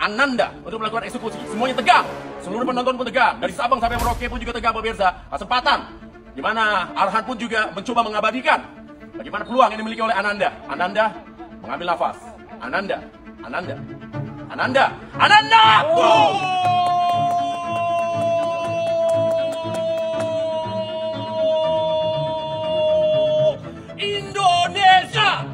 Ananda untuk melakukan eksekusi. Semuanya tegak, seluruh penonton pun tegak, dari Sabang sampai Merauke pun juga tegak pemirsa. Kesempatan di mana Arhan pun juga mencoba mengabadikan bagaimana peluang yang dimiliki oleh Ananda. Ananda mengambil nafas. Ananda. Indonesia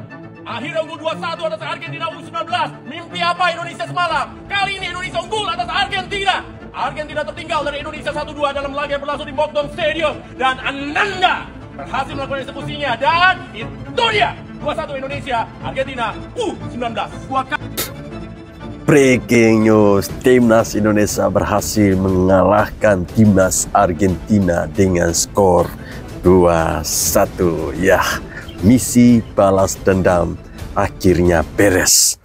akhirnya unggul 2-1 atas Argentina U19. Mimpi apa Indonesia semalam? Kali ini Indonesia unggul atas Argentina. Argentina tertinggal dari Indonesia 1-2 dalam laga yang berlangsung di Mockdown Stadium. Dan Ananda berhasil melakukan eksekusinya. Dan itu dia 2-1 Indonesia, Argentina U19. Breaking news, Timnas Indonesia berhasil mengalahkan Timnas Argentina dengan skor 2-1. Ya, misi balas dendam akhirnya beres.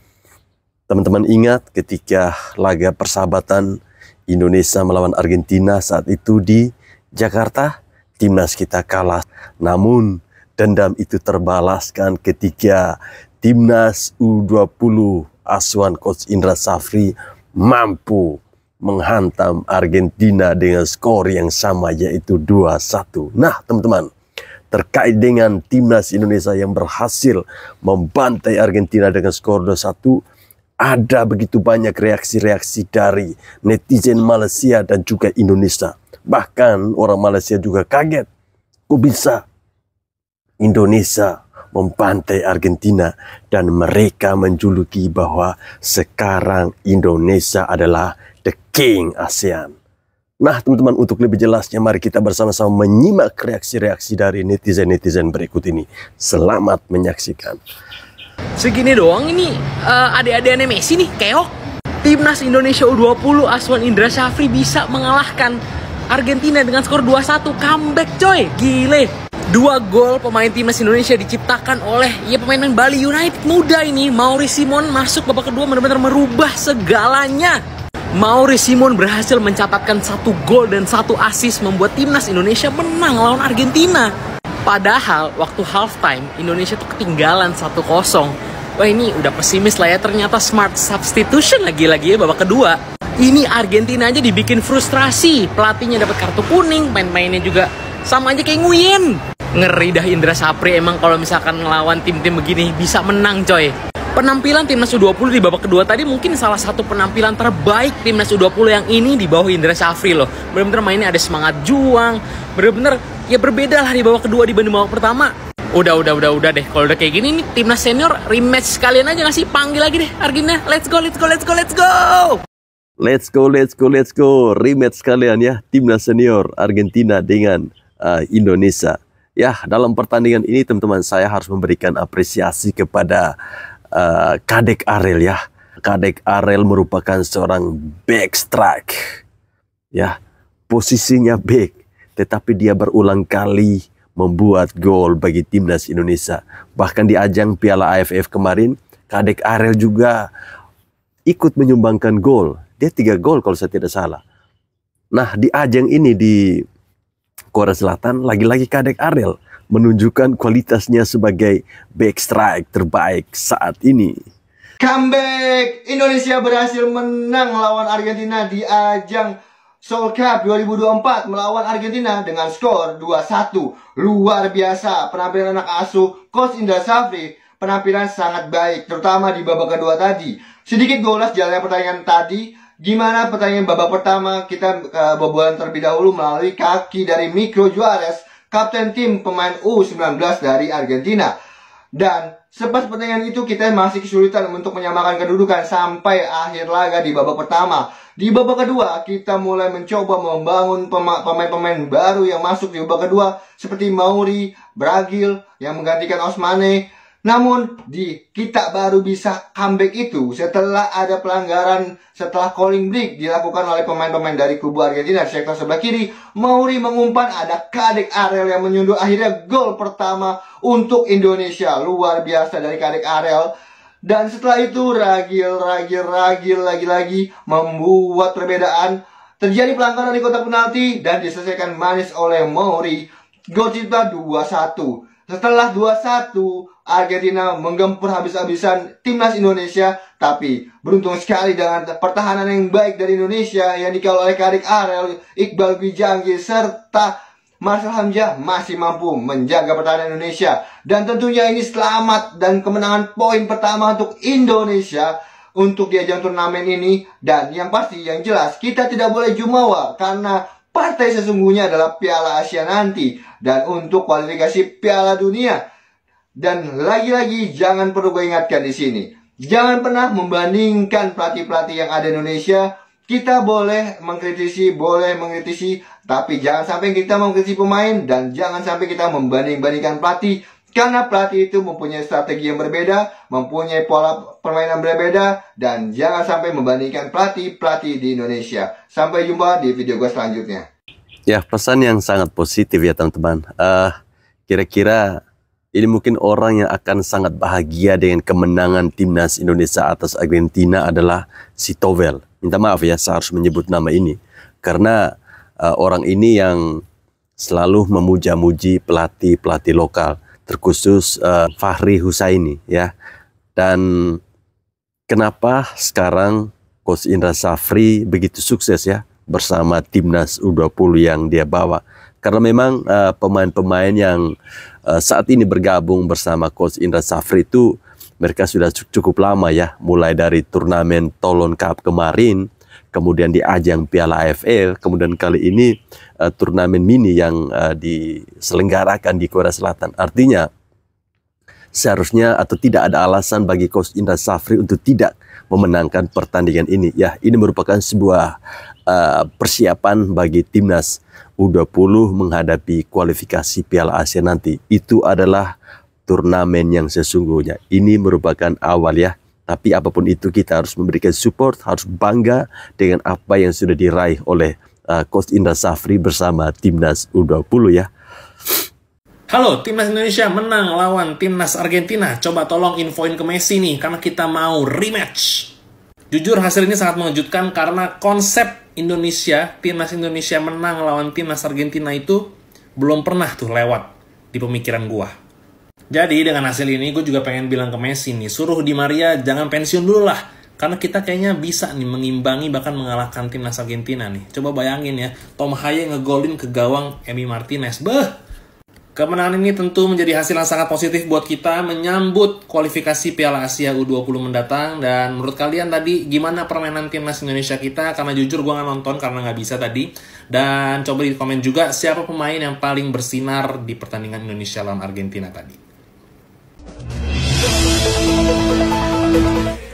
Teman-teman ingat ketika laga persahabatan Indonesia melawan Argentina saat itu di Jakarta, Timnas kita kalah. Namun dendam itu terbalaskan ketika Timnas U20 asuhan Coach Indra Safri mampu menghantam Argentina dengan skor yang sama, yaitu 2-1. Nah teman-teman, terkait dengan Timnas Indonesia yang berhasil membantai Argentina dengan skor 2-1, ada begitu banyak reaksi-reaksi dari netizen Malaysia dan juga Indonesia. Bahkan orang Malaysia juga kaget, kok bisa Indonesia membantai Argentina, dan mereka menjuluki bahwa sekarang Indonesia adalah the king ASEAN. Nah teman-teman, untuk lebih jelasnya mari kita bersama-sama menyimak reaksi-reaksi dari netizen-netizen berikut ini. Selamat menyaksikan. Segini doang ini adik-adikannya Messi nih, keok. Timnas Indonesia U20 asuhan Indra Safri bisa mengalahkan Argentina dengan skor 2-1. Comeback coy, gile. 2 gol pemain Timnas Indonesia diciptakan oleh pemain Bali United muda ini. Maurice Simon masuk babak kedua benar-benar merubah segalanya. Maurice Simon berhasil mencatatkan 1 gol dan 1 assist membuat Timnas Indonesia menang lawan Argentina. Padahal waktu halftime Indonesia tuh ketinggalan 1-0. Wah ini udah pesimis lah ya, ternyata smart substitution lagi-lagi ya babak kedua. Ini Argentina aja dibikin frustrasi, pelatihnya dapat kartu kuning, main-mainnya juga sama aja kayak Nguyen. Ngeri dah Indra Safri emang kalau misalkan ngelawan tim-tim begini bisa menang coy. Penampilan Timnas U20 di babak kedua tadi mungkin salah satu penampilan terbaik Timnas U20 yang ini di bawah Indra Safri loh. Bener-bener mainnya ada semangat juang, bener-bener ya berbeda lah di babak kedua dibanding babak pertama. Udah deh, kalau udah kayak gini nih Timnas senior rematch sekalian aja gak sih? Panggil lagi deh Argentina, let's go. Let's go, rematch sekalian ya, Timnas senior Argentina dengan Indonesia. Ya, dalam pertandingan ini teman-teman, saya harus memberikan apresiasi kepada Kadek Arel ya. Kadek Arel merupakan seorang back strike. Ya, posisinya back, tetapi dia berulang kali membuat gol bagi Timnas Indonesia. Bahkan di ajang Piala AFF kemarin, Kadek Arel juga ikut menyumbangkan gol. Dia 3 gol kalau saya tidak salah. Nah, di ajang ini di Korea Selatan, lagi-lagi Kadek Arel menunjukkan kualitasnya sebagai back strike terbaik saat ini. Comeback! Indonesia berhasil menang lawan Argentina di ajang Seoul Cup 2024 melawan Argentina dengan skor 2-1. Luar biasa penampilan anak asuh Coach Indra Safri. Penampilan sangat baik, terutama di babak kedua tadi. Sedikit golas jalannya pertandingan tadi. Gimana pertandingan babak pertama, kita kebobolan terlebih dahulu melalui kaki dari Micro Juarez, kapten tim pemain U19 dari Argentina. Dan sepas pertandingan itu kita masih kesulitan untuk menyamakan kedudukan sampai akhir laga di babak pertama. Di babak kedua kita mulai mencoba membangun pemain-pemain baru yang masuk di babak kedua, seperti Mauri, Bragil yang menggantikan Osmane. Namun kita baru bisa comeback itu setelah ada pelanggaran, setelah calling break dilakukan oleh pemain-pemain dari kubu Argentina di sektor sebelah kiri. Mauri mengumpan, ada Kadek Arel yang menyundul, akhirnya gol pertama untuk Indonesia. Luar biasa dari Kadek Arel. Dan setelah itu Ragil lagi-lagi membuat perbedaan. Terjadi pelanggaran di kotak penalti dan diselesaikan manis oleh Mauri. Gol cipta 2-1. Setelah 2-1, Argentina menggempur habis-habisan timnas Indonesia, tapi beruntung sekali dengan pertahanan yang baik dari Indonesia yang dikawal oleh Karek Arel, Iqbal Gwijanggi, serta Marcel Hamzah masih mampu menjaga pertahanan Indonesia. Dan tentunya ini selamat dan kemenangan poin pertama untuk Indonesia untuk di ajang turnamen ini. Dan yang pasti, yang jelas, kita tidak boleh jumawa karena partai sesungguhnya adalah Piala Asia nanti dan untuk kualifikasi Piala Dunia. Dan lagi-lagi jangan perlu gue ingatkan di sini, jangan pernah membandingkan pelatih-pelatih yang ada di Indonesia. Kita boleh mengkritisi, tapi jangan sampai kita mengkritisi pemain dan jangan sampai kita membanding-bandingkan pelatih. Karena pelatih itu mempunyai strategi yang berbeda, mempunyai pola permainan berbeda, dan jangan sampai membandingkan pelatih-pelatih di Indonesia. Sampai jumpa di video gue selanjutnya. Ya, pesan yang sangat positif ya teman-teman. Kira-kira ini mungkin orang yang akan sangat bahagia dengan kemenangan timnas Indonesia atas Argentina adalah si Towel. Minta maaf ya, saya harus menyebut nama ini. Karena orang ini yang selalu memuja-muji pelatih-pelatih lokal. Terkhusus Fahri Husaini ya. Dan kenapa sekarang Coach Indra Syafri begitu sukses ya bersama timnas U20 yang dia bawa? Karena memang pemain-pemain yang saat ini bergabung bersama Coach Indra Syafri itu mereka sudah cukup lama ya, mulai dari turnamen Toulon Cup kemarin, kemudian di ajang Piala AFL, kemudian kali ini turnamen mini yang diselenggarakan di Korea Selatan. Artinya seharusnya atau tidak ada alasan bagi Coach Indra Syafri untuk tidak memenangkan pertandingan ini. Ya, ini merupakan sebuah persiapan bagi timnas U20 menghadapi kualifikasi Piala Asia nanti. Itu adalah turnamen yang sesungguhnya. Ini merupakan awal ya. Tapi apapun itu kita harus memberikan support, harus bangga dengan apa yang sudah diraih oleh Coach Indra Syafri bersama timnas U20 ya. Halo, timnas Indonesia menang lawan timnas Argentina. Coba tolong infoin ke Messi nih, karena kita mau rematch. Jujur hasil ini sangat mengejutkan karena konsep Indonesia, timnas Indonesia menang lawan timnas Argentina itu belum pernah tuh lewat di pemikiran gua. Jadi dengan hasil ini gue juga pengen bilang ke Messi nih, suruh Di Maria jangan pensiun dulu lah. Karena kita kayaknya bisa nih mengimbangi bahkan mengalahkan timnas Argentina nih. Coba bayangin ya, Tom Haye ngegolin ke gawang Emi Martinez. Kemenangan ini tentu menjadi hasil yang sangat positif buat kita menyambut kualifikasi Piala Asia U20 mendatang. Dan menurut kalian tadi gimana permainan timnas Indonesia kita? Karena jujur gue nggak nonton karena nggak bisa tadi. Dan coba di komen juga siapa pemain yang paling bersinar di pertandingan Indonesia lawan Argentina tadi.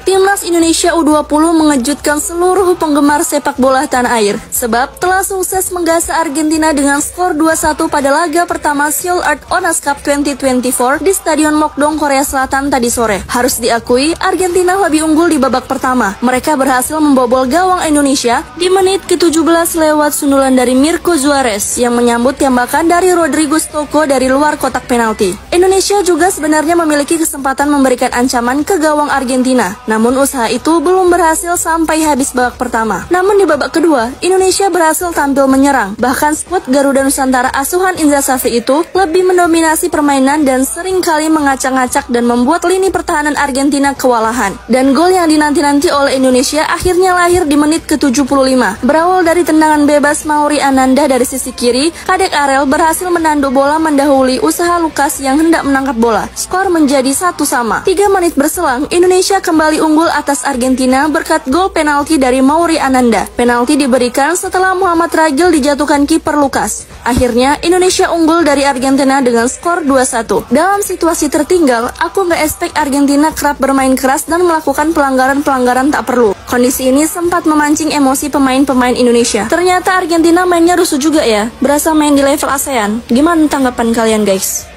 Timnas Indonesia U20 mengejutkan seluruh penggemar sepak bola tanah air sebab telah sukses menggasa Argentina dengan skor 2-1 pada laga pertama Seoul Art Onas Cup 2024 di Stadion Mokdong, Korea Selatan tadi sore. Harus diakui, Argentina lebih unggul di babak pertama. Mereka berhasil membobol gawang Indonesia di menit ke-17 lewat sundulan dari Mirko Juarez yang menyambut tembakan dari Rodrigo Stoico dari luar kotak penalti. Indonesia juga sebenarnya memiliki kesempatan memberikan ancaman ke gawang Argentina. Namun usaha itu belum berhasil sampai habis babak pertama. Namun di babak kedua, Indonesia berhasil tampil menyerang. Bahkan skuad Garuda Nusantara asuhan Indra Syafri itu lebih mendominasi permainan dan sering kali mengacak-ngacak dan membuat lini pertahanan Argentina kewalahan. Dan gol yang dinanti-nanti oleh Indonesia akhirnya lahir di menit ke-75. Berawal dari tendangan bebas Mauri Ananda dari sisi kiri, Kadek Arel berhasil menandu bola mendahului usaha Lukas yang hendak menangkap bola. Skor menjadi 1-1. 3 menit berselang, Indonesia kembali unggul atas Argentina berkat gol penalti dari Mauri Ananda. Penalti diberikan setelah Muhammad Ragil dijatuhkan kiper Lukas. Akhirnya Indonesia unggul dari Argentina dengan skor 2-1. Dalam situasi tertinggal, aku nggak expect Argentina kerap bermain keras dan melakukan pelanggaran-pelanggaran tak perlu. Kondisi ini sempat memancing emosi pemain-pemain Indonesia. Ternyata Argentina mainnya rusuh juga ya, berasa main di level ASEAN. Gimana tanggapan kalian guys?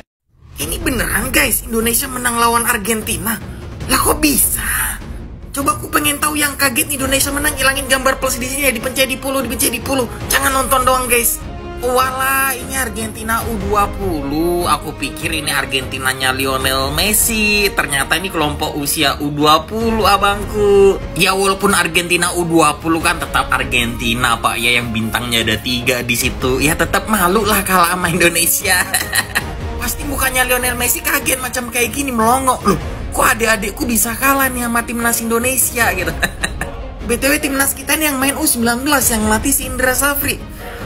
Ini beneran guys, Indonesia menang lawan Argentina? Lah kok bisa? Coba aku pengen tahu yang kaget Indonesia menang, hilangin gambar plus di sini ya, dipencet di 10. Jangan nonton doang guys. Walah, ini Argentina U20. Aku pikir ini Argentinanya Lionel Messi. Ternyata ini kelompok usia U20 abangku. Ya walaupun Argentina U20 kan tetap Argentina pak ya, yang bintangnya ada 3 di situ. Ya tetap malu lah kalah sama Indonesia. Pasti mukanya Lionel Messi kaget macam kayak gini, melongo. Loh, kok adik-adikku bisa kalah nih sama timnas Indonesia gitu. BTW timnas kita nih yang main U19 yang latih si Indra Safri.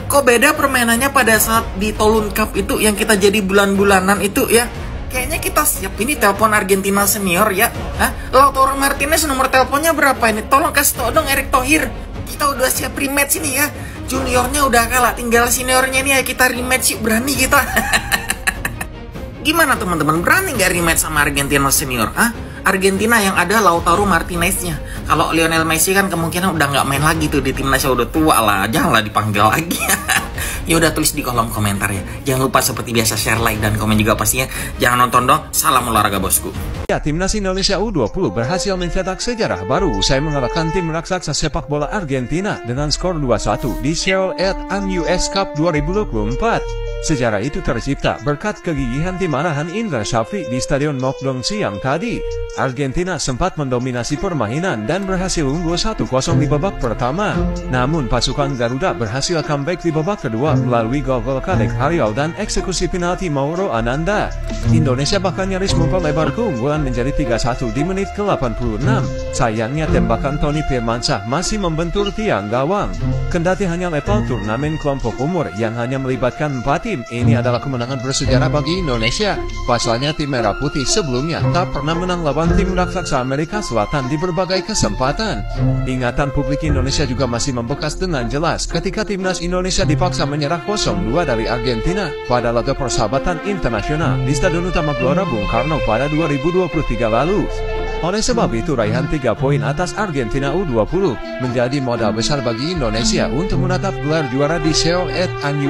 Kok beda permainannya pada saat di Toulon Cup itu yang kita jadi bulan-bulanan itu ya. Kayaknya kita siap ini telepon Argentina senior ya. Lautaro Martinez nomor teleponnya berapa ini? Tolong kasih tau dong Erick Thohir. Kita udah siap rematch ini ya. Juniornya udah kalah, tinggal seniornya nih ya, kita rematch yuk, berani kita. Gimana teman-teman, berani nggak rematch sama Argentina senior? Argentina yang ada Lautaro Martineznya. Kalau Lionel Messi kan kemungkinan udah nggak main lagi tuh di timnasnya, udah tua lah, janganlah dipanggil lagi. Ya udah, tulis di kolom komentar ya. Jangan lupa seperti biasa share, like, dan komen juga pastinya. Jangan nonton dong. Salam olahraga bosku. Ya, timnas Indonesia U20 berhasil mencetak sejarah baru usai mengalahkan tim raksasa sepak bola Argentina dengan skor 2-1 di Seoul US Cup 2024. Sejarah itu tercipta berkat kegigihan tim arahan Indra Safri di Stadion Mokdong siang tadi. Argentina sempat mendominasi permainan dan berhasil unggul 1-0 di babak pertama. Namun pasukan Garuda berhasil comeback di babak kedua melalui gol-gol Kadek Haryo dan eksekusi penalti Mauro Ananda. Indonesia bahkan nyaris memperlebar keunggulan menjadi 3-1 di menit ke-86. Sayangnya tembakan Tony Firmansyah masih membentur tiang gawang. Kendati hanya level turnamen kelompok umur yang hanya melibatkan 4 tim, ini adalah kemenangan bersejarah bagi Indonesia. Pasalnya tim Merah Putih sebelumnya tak pernah menang lawan tim raksasa Amerika Selatan di berbagai kesempatan. Ingatan publik Indonesia juga masih membekas dengan jelas ketika timnas Indonesia dipaksa menyerah 0-2 dari Argentina pada laga persahabatan internasional di Stadion Utama Gelora Bung Karno pada 2023 lalu. Oleh sebab itu, raihan 3 poin atas Argentina U20 menjadi modal besar bagi Indonesia untuk menatap gelar juara di Seoul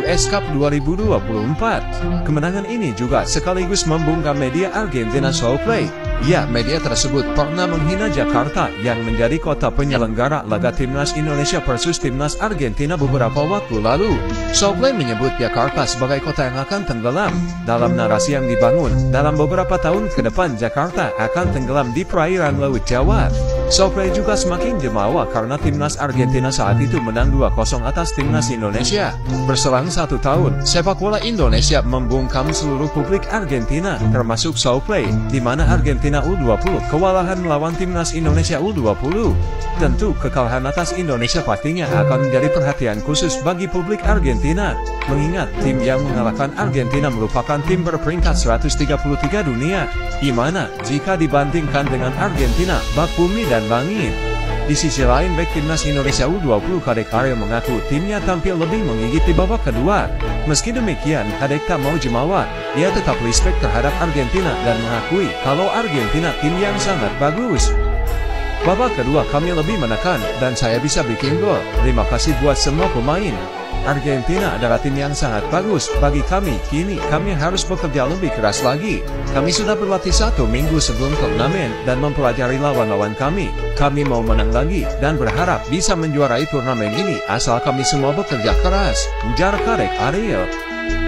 US Cup 2024. Kemenangan ini juga sekaligus membungkam media Argentina Showplay. Ya, media tersebut pernah menghina Jakarta yang menjadi kota penyelenggara laga timnas Indonesia versus timnas Argentina beberapa waktu lalu. Showplay menyebut Jakarta sebagai kota yang akan tenggelam. Dalam narasi yang dibangun, dalam beberapa tahun ke depan Jakarta akan tenggelam di perairan Laut Jawa. Showplay juga semakin jemawa karena timnas Argentina saat itu menang 2-0 atas timnas Indonesia. Berselang 1 tahun, sepak bola Indonesia membungkam seluruh publik Argentina, termasuk Showplay, di mana Argentina U20 kewalahan melawan timnas Indonesia U20. Tentu kekalahan atas Indonesia pastinya akan menjadi perhatian khusus bagi publik Argentina, mengingat tim yang mengalahkan Argentina merupakan tim berperingkat 133 dunia, di mana jika dibandingkan dengan Argentina, bak bumi dan langit. Di sisi lain, bek timnas Indonesia U20 Kadek Haryo mengaku timnya tampil lebih menggigit di babak kedua. Meski demikian, Kadek tak mau jemawa. Dia tetap respect terhadap Argentina dan mengakui kalau Argentina tim yang sangat bagus. Babak kedua kami lebih menekan dan saya bisa bikin gol. Terima kasih buat semua pemain. Argentina adalah tim yang sangat bagus bagi kami. Kini kami harus bekerja lebih keras lagi. Kami sudah berlatih 1 minggu sebelum turnamen dan mempelajari lawan-lawan kami. Kami mau menang lagi dan berharap bisa menjuarai turnamen ini asal kami semua bekerja keras, ujar Kadek Ariel.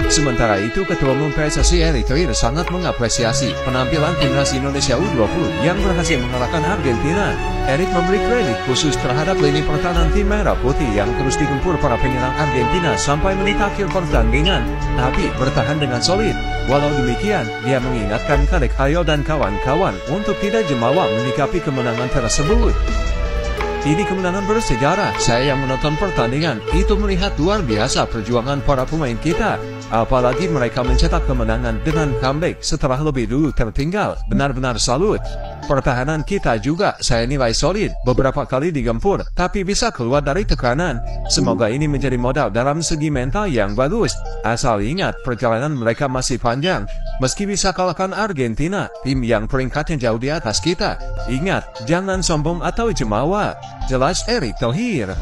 Sementara itu, Ketua Umum PSSI Erick Thohir sangat mengapresiasi penampilan timnas Indonesia U20 yang berhasil mengalahkan Argentina. Erick memberi kredit khusus terhadap lini pertahanan tim Merah Putih yang terus digempur para penyerang Argentina sampai menit akhir pertandingan, tapi bertahan dengan solid. Walau demikian, dia mengingatkan Kadek Haryo dan kawan-kawan untuk tidak jemawa menyikapi kemenangan tersebut. Ini kemenangan bersejarah. Saya yang menonton pertandingan itu melihat luar biasa perjuangan para pemain kita. Apalagi mereka mencetak kemenangan dengan comeback setelah lebih dulu tertinggal. Benar-benar salut. Pertahanan kita juga saya nilai solid, beberapa kali digempur, tapi bisa keluar dari tekanan. Semoga ini menjadi modal dalam segi mental yang bagus. Asal ingat, perjalanan mereka masih panjang. Meski bisa kalahkan Argentina, tim yang peringkatnya jauh di atas kita. Ingat, jangan sombong atau jemawa. Jelas Erick Thohir.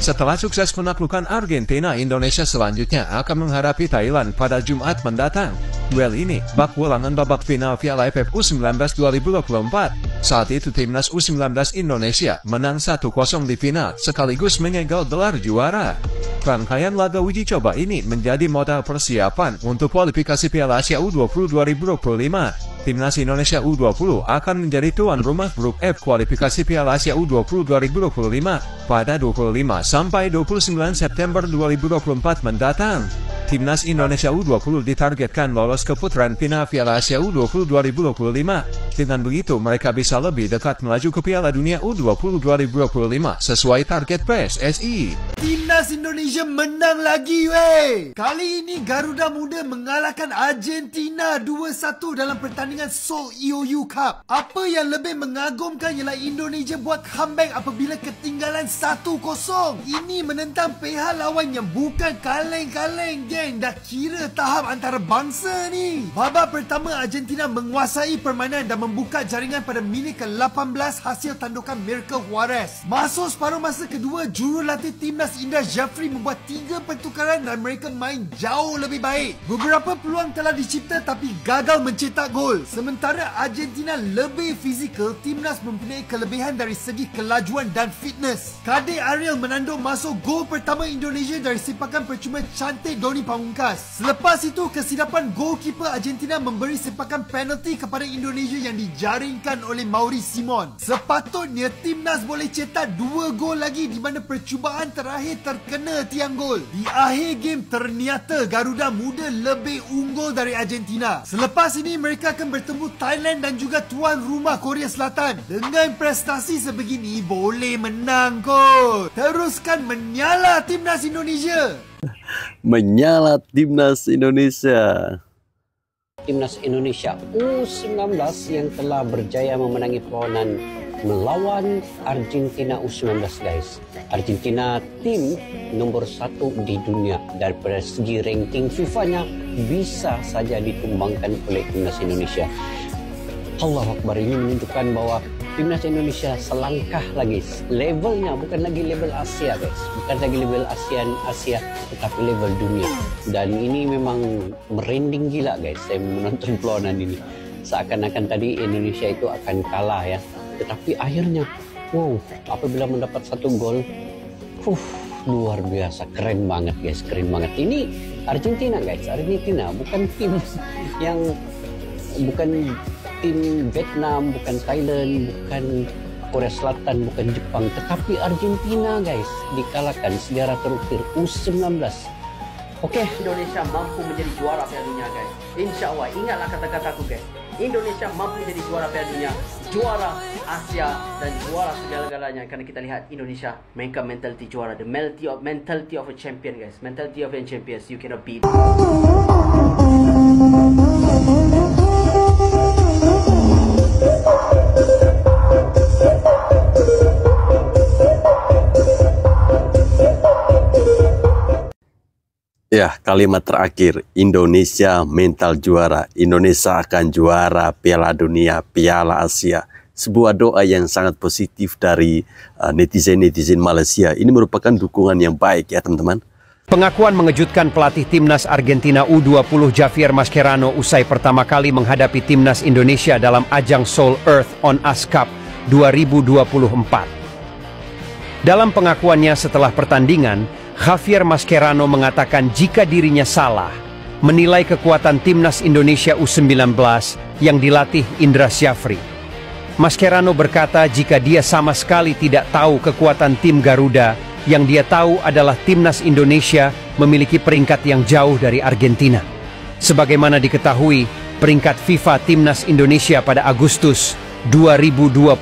Setelah sukses menaklukkan Argentina, Indonesia selanjutnya akan menghadapi Thailand pada Jumat mendatang. Duel ini bak ulangan babak final Piala AFF U19 2024. Saat itu timnas U19 Indonesia menang 1-0 di final sekaligus menyegel gelar juara. Rangkaian laga uji coba ini menjadi modal persiapan untuk kualifikasi Piala Asia U20 2025. Timnas Indonesia U20 akan menjadi tuan rumah grup F kualifikasi Piala Asia U20 2025 pada 25 sampai 29 September 2024 mendatang. Timnas Indonesia U20 ditargetkan lolos ke putaran final Piala Asia U20 2025. Dengan begitu, mereka bisa lebih dekat melaju ke Piala Dunia U20 2025 sesuai target PSSI. Timnas Indonesia menang lagi, weh! Kali ini Garuda Muda mengalahkan Argentina 2-1 dalam pertandingan Seoul IOU Cup. Apa yang lebih mengagumkan ialah Indonesia buat comeback apabila ketinggalan 1-0. Ini menentang pihak lawan yang bukan kaleng-kaleng, geng. Dah kira tahap antara bangsa ni. Babak pertama Argentina menguasai permainan dan membuka jaringan pada minit ke-18 hasil tandukan Miracle Juarez. Masuk separuh masa kedua, jurulatih timnas Indra Jafri membuat 3 pertukaran dan mereka main jauh lebih baik. Beberapa peluang telah dicipta tapi gagal mencetak gol. Sementara Argentina lebih fizikal, timnas mempunyai kelebihan dari segi kelajuan dan fitness. Kadir Ariel menandung masuk gol pertama Indonesia dari sepakan percuma cantik Doni Pamungkas. Selepas itu, kesilapan goalkeeper Argentina memberi sepakan penalti kepada Indonesia yang dijaringkan oleh Mauri Simon. Sepatutnya timnas boleh cetak 2 gol lagi di mana percubaan terakhir terkena tiang gol. Di akhir game ternyata Garuda Muda lebih unggul dari Argentina. Selepas ini mereka akan bertemu Thailand dan juga tuan rumah Korea Selatan. Dengan prestasi sebegini boleh menang kot. Teruskan menyala timnas Indonesia. Menyala timnas Indonesia. Timnas Indonesia U19 yang telah berjaya memenangi perlawanan melawan Argentina U19, guys. Argentina tim nomor 1 di dunia. Daripada segi ranking FIFA-nya bisa saja ditumbangkan oleh timnas Indonesia. Allahu Akbar, ini menunjukkan bahwa timnas Indonesia selangkah lagi. Levelnya bukan lagi level Asia, guys. Bukan lagi level Asia, tetapi level dunia. Dan ini memang merinding gila, guys. Saya menonton perlawanan ini. Seakan-akan tadi Indonesia itu akan kalah ya. Tetapi akhirnya, wow, apabila mendapat 1 gol, luar biasa. Keren banget, guys. Keren banget. Ini Argentina, guys. Argentina bukan tim yang... bukan tim Vietnam, bukan Thailand, bukan Korea Selatan, bukan Jepang, tetapi Argentina, guys, dikalahkan sejarah terakhir U19. Oke, Indonesia mampu menjadi juara Piala Dunia, guys. Insya Allah, ingatlah kata-kataku, guys. Indonesia mampu menjadi juara Piala Dunia, juara Asia, dan juara segala-galanya. Karena kita lihat Indonesia mainkan mentality juara, the mentality of a champion, guys. Mentality of a champion, you cannot beat. Ya, kalimat terakhir, Indonesia mental juara. Indonesia akan juara Piala Dunia, Piala Asia. Sebuah doa yang sangat positif dari netizen-netizen Malaysia. Ini merupakan dukungan yang baik ya teman-teman. Pengakuan mengejutkan pelatih timnas Argentina U20 Javier Mascherano usai pertama kali menghadapi timnas Indonesia dalam ajang Seoul Earth on Ice Cup 2024. Dalam pengakuannya setelah pertandingan, Javier Mascherano mengatakan jika dirinya salah menilai kekuatan timnas Indonesia U19 yang dilatih Indra Jafri. Mascherano berkata jika dia sama sekali tidak tahu kekuatan tim Garuda, yang dia tahu adalah timnas Indonesia memiliki peringkat yang jauh dari Argentina. Sebagaimana diketahui, peringkat FIFA timnas Indonesia pada Agustus 2024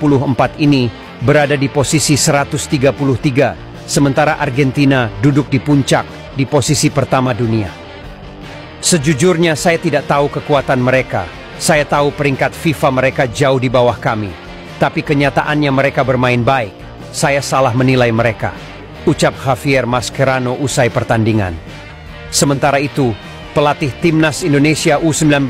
ini berada di posisi 133. Sementara Argentina duduk di puncak di posisi pertama dunia. Sejujurnya saya tidak tahu kekuatan mereka. Saya tahu peringkat FIFA mereka jauh di bawah kami. Tapi kenyataannya mereka bermain baik. Saya salah menilai mereka, ucap Javier Mascherano usai pertandingan. Sementara itu, pelatih timnas Indonesia U19,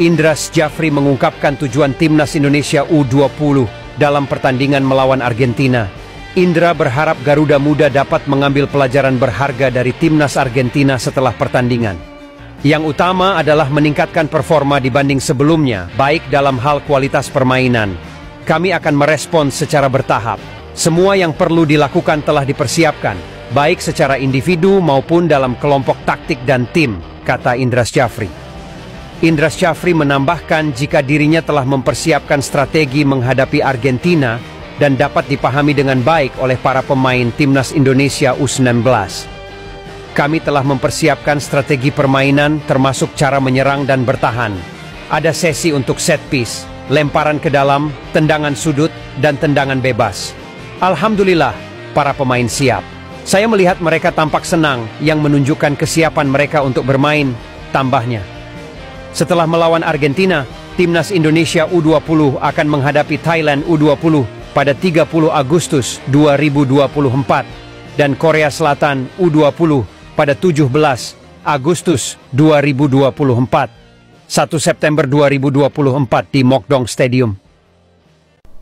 Indra Jafri mengungkapkan tujuan timnas Indonesia U20 dalam pertandingan melawan Argentina. Indra berharap Garuda Muda dapat mengambil pelajaran berharga dari timnas Argentina setelah pertandingan. Yang utama adalah meningkatkan performa dibanding sebelumnya, baik dalam hal kualitas permainan. Kami akan merespons secara bertahap. Semua yang perlu dilakukan telah dipersiapkan, baik secara individu maupun dalam kelompok taktik dan tim, kata Indra Jafri. Indra Jafri menambahkan jika dirinya telah mempersiapkan strategi menghadapi Argentina dan dapat dipahami dengan baik oleh para pemain timnas Indonesia U19. Kami telah mempersiapkan strategi permainan termasuk cara menyerang dan bertahan. Ada sesi untuk set piece, lemparan ke dalam, tendangan sudut, dan tendangan bebas. Alhamdulillah, para pemain siap. Saya melihat mereka tampak senang yang menunjukkan kesiapan mereka untuk bermain, tambahnya. Setelah melawan Argentina, Timnas Indonesia U20 akan menghadapi Thailand U20 pada 30 Agustus 2024 dan Korea Selatan U20 pada 17 Agustus 2024, 1 September 2024 di Mokdong Stadium.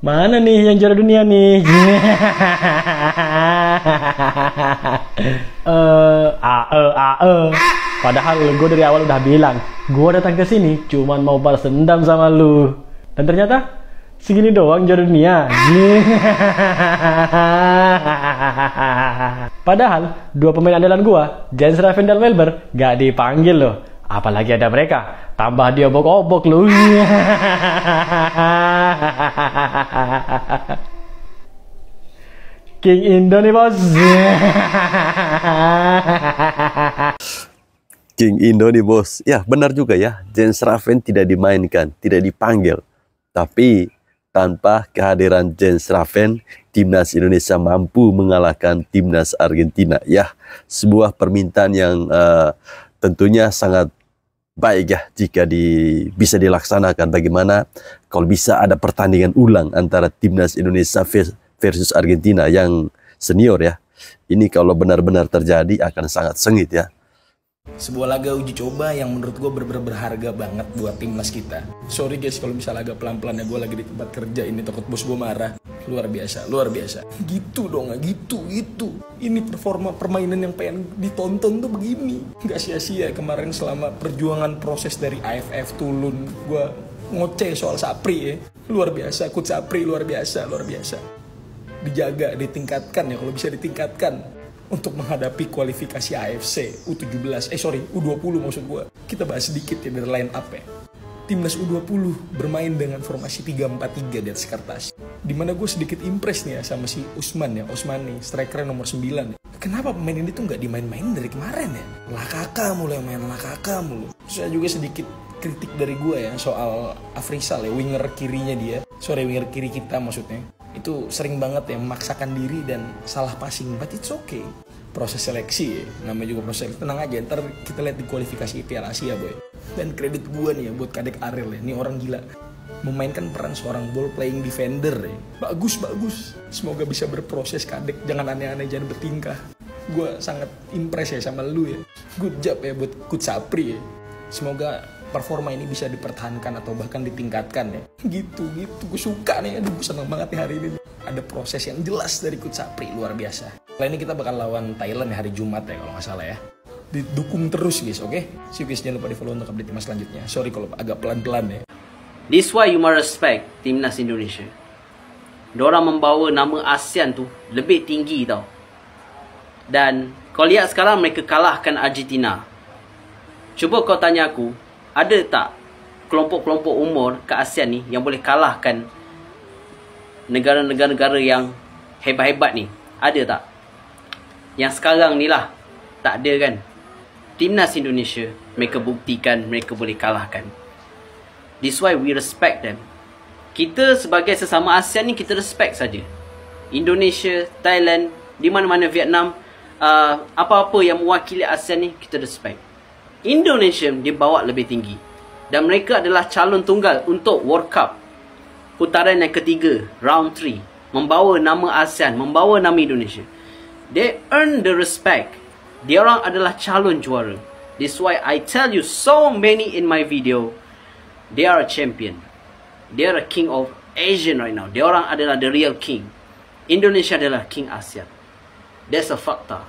Mana nih yang juara dunia nih? Padahal gue dari awal udah bilang, gue datang ke sini cuman mau balas dendam sama lu. Dan ternyata segini doang juara dunia. Padahal dua pemain andalan gua, Jens Raven dan Welber, gak dipanggil loh. Apalagi ada mereka, tambah dia obok-obok loh. King Indo nih bos. King Indo nih bos. Ya benar juga ya, Jens Raven tidak dimainkan, tidak dipanggil. Tapi tanpa kehadiran Jens Raven, Timnas Indonesia mampu mengalahkan Timnas Argentina. Ya, sebuah permintaan yang tentunya sangat baik ya jika bisa dilaksanakan. Bagaimana kalau bisa ada pertandingan ulang antara Timnas Indonesia versus Argentina yang senior ya. Ini kalau benar-benar terjadi akan sangat sengit ya. Sebuah laga uji coba yang menurut gue berharga banget buat timnas kita. Sorry guys kalau misalnya agak pelan-pelan ya, gue lagi di tempat kerja ini, takut bos gue marah. Luar biasa, luar biasa. Gitu dong, gitu. Ini performa permainan yang pengen ditonton tuh begini. Gak sia-sia kemarin selama perjuangan proses dari AFF Tulun, gue ngoceh soal Sapri ya. Luar biasa, Coach Sapri luar biasa. Dijaga, ditingkatkan ya, kalau bisa ditingkatkan untuk menghadapi kualifikasi AFC U20 maksud gue. Kita bahas sedikit ya dari line up ya. Timnas U20 bermain dengan formasi 3-4-3 di atas kertas. Dimana gue sedikit impress nih ya sama si Osmani, striker nomor 9 ya. Kenapa pemain ini tuh nggak dimain-main dari kemarin ya? Lakaka mulu. Terus saya juga sedikit kritik dari gue ya soal Afrizal ya, winger kirinya dia. Winger kiri kita maksudnya. Itu sering banget ya memaksakan diri dan salah passing, but it's okay. Proses seleksi ya, namanya juga proses seleksi. Tenang aja, ntar kita lihat di kualifikasi Piala Asia boy. Dan kredit gue nih ya buat Kadek Ariel ya, ini orang gila memainkan peran seorang ball playing defender ya. Bagus. Semoga bisa berproses Kadek, jangan aneh-aneh, jangan bertingkah. Gue sangat impress ya sama lu ya. Good job ya buat Coach Sapri ya. Semoga performa ini bisa dipertahankan atau bahkan ditingkatkan ya. Gitu. Gue suka nih, aduh gue seneng banget nih hari ini. Ada proses yang jelas dari Coach Sapri, luar biasa. Kali ini kita bakal lawan Thailand ya hari Jumat ya kalau nggak salah ya. Didukung terus guys, oke? See you guys, jangan lupa di follow untuk update timnas selanjutnya. Sorry kalau agak pelan-pelan ya. This why you must respect Timnas Indonesia. Diorang membawa nama ASEAN tu lebih tinggi tau. Dan kau lihat sekarang mereka kalahkan Argentina. Cuba kau tanya aku, ada tak kelompok-kelompok umur ke ASEAN ni yang boleh kalahkan negara-negara yang hebat-hebat ni? Ada tak? Yang sekarang ni lah, tak ada kan? Timnas Indonesia, mereka buktikan mereka boleh kalahkan. This why we respect them. Kita sebagai sesama ASEAN ni, kita respect saja. Indonesia, Thailand, di mana-mana Vietnam, apa-apa yang mewakili ASEAN ni, kita respect. Indonesia dia bawa lebih tinggi. Dan mereka adalah calon tunggal untuk World Cup putaran yang ketiga, round 3. Membawa nama ASEAN, membawa nama Indonesia. They earn the respect. Dia orang adalah calon juara. This why I tell you so many in my video, they are a champion. They are a king of Asian right now. Dia orang adalah the real king. Indonesia adalah king ASEAN. That's a fakta.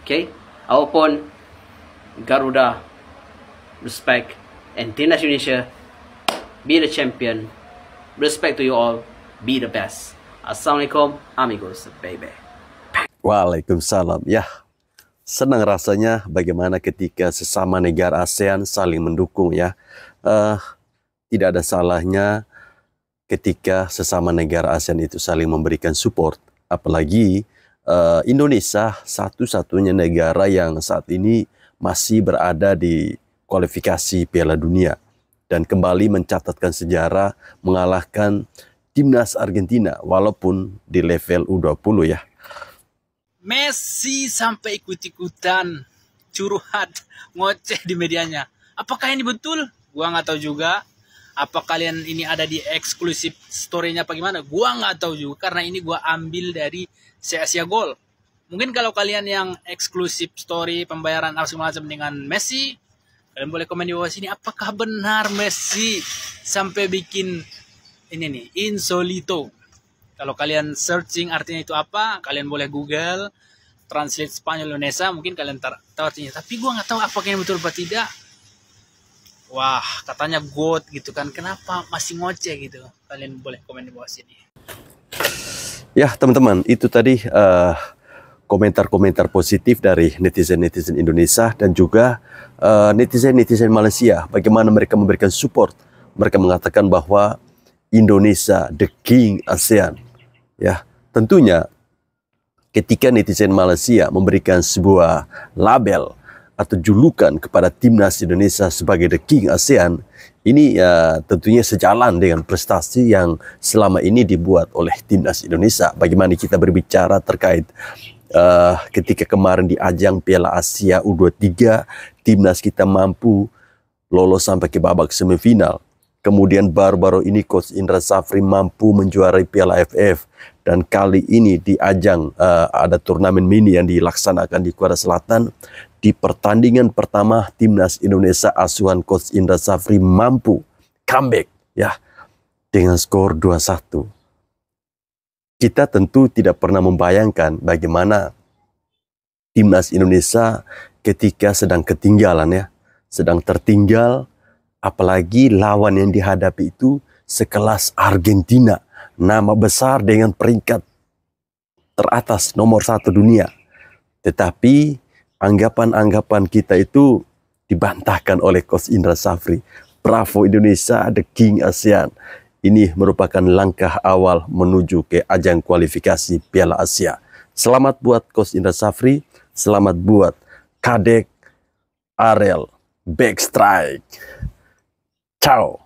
Okay? Apapun Garuda respect and Timnas Indonesia be the champion. Respect to you all. Be the best. Assalamualaikum amigos baby. Waalaikumsalam. Ya, senang rasanya bagaimana ketika sesama negara ASEAN saling mendukung ya. Tidak ada salahnya ketika sesama negara ASEAN itu saling memberikan support. Apalagi Indonesia satu-satunya negara yang saat ini masih berada di kualifikasi Piala Dunia dan kembali mencatatkan sejarah mengalahkan timnas Argentina walaupun di level U20 ya. Messi sampai ikut-ikutan curhat ngoceh di medianya. Apakah ini betul? Gua nggak tahu juga. Apa kalian ini ada di eksklusif story-nya apa gimana? Gua nggak tahu juga karena ini gua ambil dari Asia Gol. Mungkin kalau kalian yang eksklusif story pembayaran segala macam dengan Messi, kalian boleh komen di bawah sini. Apakah benar Messi sampai bikin ini nih insolito? Kalau kalian searching artinya itu apa, kalian boleh Google translate Spanyol Indonesia, mungkin kalian tahu artinya. Tapi gue nggak tahu apakah ini betul atau tidak. Wah, katanya God gitu kan. Kenapa masih ngoceh gitu? Kalian boleh komen di bawah sini. Ya teman-teman, itu tadi komentar-komentar positif dari netizen-netizen Indonesia dan juga netizen-netizen Malaysia. Bagaimana mereka memberikan support. Mereka mengatakan bahwa Indonesia the king ASEAN. Ya, tentunya ketika netizen Malaysia memberikan sebuah label atau julukan kepada timnas Indonesia sebagai the king ASEAN, ini tentunya sejalan dengan prestasi yang selama ini dibuat oleh timnas Indonesia. Bagaimana kita berbicara terkait ketika kemarin di ajang Piala Asia U23, timnas kita mampu lolos sampai ke babak semifinal. Kemudian baru-baru ini Coach Indra Safri mampu menjuarai Piala AFF. Dan kali ini di ajang ada turnamen mini yang dilaksanakan di Korea Selatan. Di pertandingan pertama timnas Indonesia asuhan Coach Indra Safri mampu comeback ya dengan skor 2-1. Kita tentu tidak pernah membayangkan bagaimana timnas Indonesia ketika sedang ketinggalan ya, sedang tertinggal, apalagi lawan yang dihadapi itu sekelas Argentina, nama besar dengan peringkat teratas nomor 1 dunia. Tetapi anggapan-anggapan kita itu dibantahkan oleh Coach Indra Safri. Bravo Indonesia, the king ASEAN. Ini merupakan langkah awal menuju ke ajang kualifikasi Piala Asia. Selamat buat Coach Indra Safri, selamat buat Kadek Arel Backstrike. Ciao.